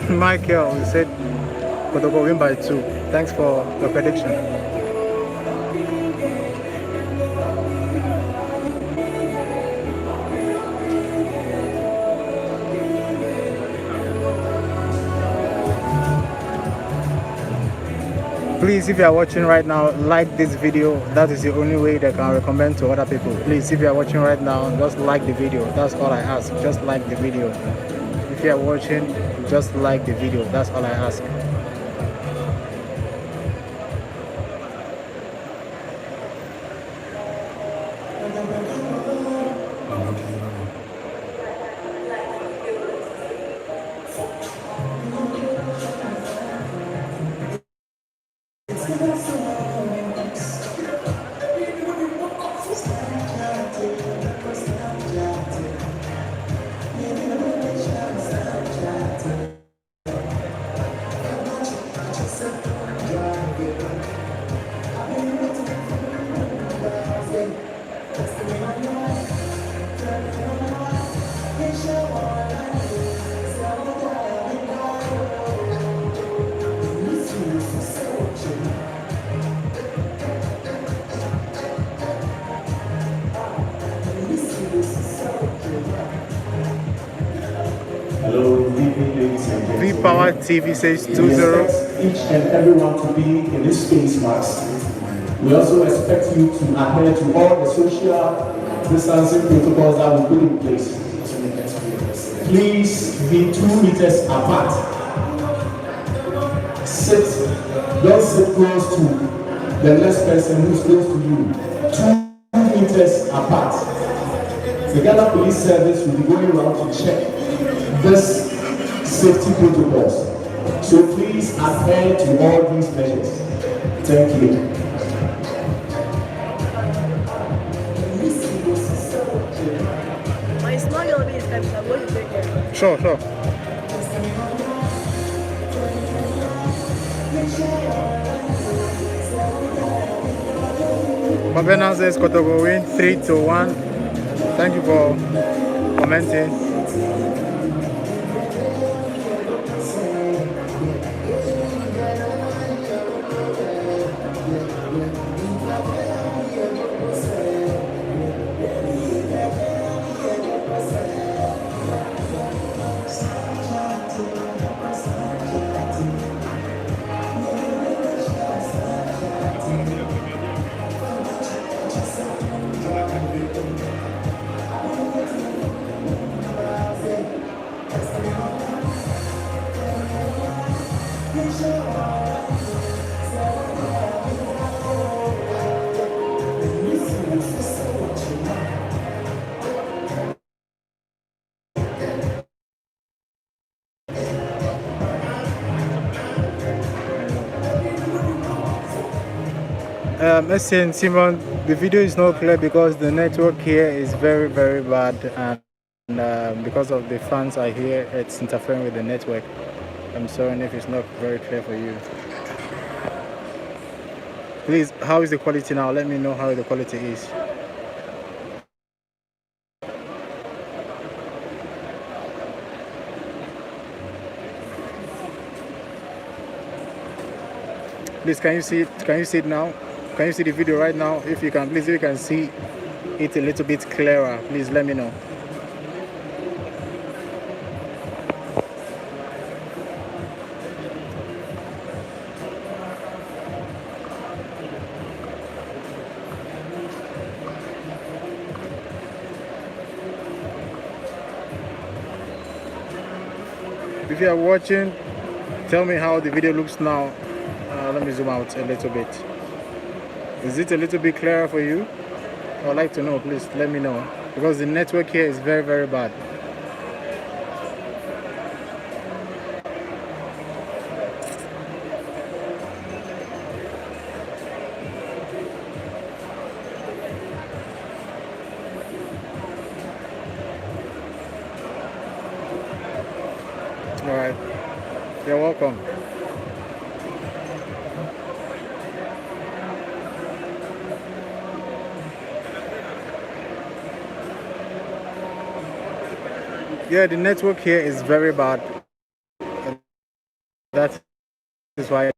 Michael, we said Kotoko win by 2. Thanks for the prediction. Please, if you are watching right now, like this video. That is the only way they can recommend to other people. Please, if you are watching right now, just like the video. That's all I ask. Just like the video. If you are watching, just like the video. That's all I ask. Hello, good evening, ladies and gentlemen. V-Power TV says We 2-0. expect each and everyone to be in this face mask. We also expect you to adhere to all the social distancing protocols that we put in place. Please be 2 meters apart. Don't sit close to the next person who's close to you. 2 meters apart. The Ghana Police Service will be going around to check this safety protocols. So please adhere to all these measures. Thank you. Sure. Mabena says Kotoko win 3-1. Thank you for commenting. Essien Simon, the video is not clear because the network here is very bad, and because of the fans are here, it's interfering with the network. I'm sorry if it's not very clear for you. Please, how is the quality now? Let me know how the quality is. Please, can you see it? Can you see it now? Can you see the video right now? If you can, please, if you can see it a little bit clearer, please let me know. If you are watching, tell me how the video looks now. Let me zoom out a little bit. Is it a little bit clearer for you? I'd like to know, please let me know, because the network here is very bad. All right, you're welcome. Yeah, the network here is very bad. that is why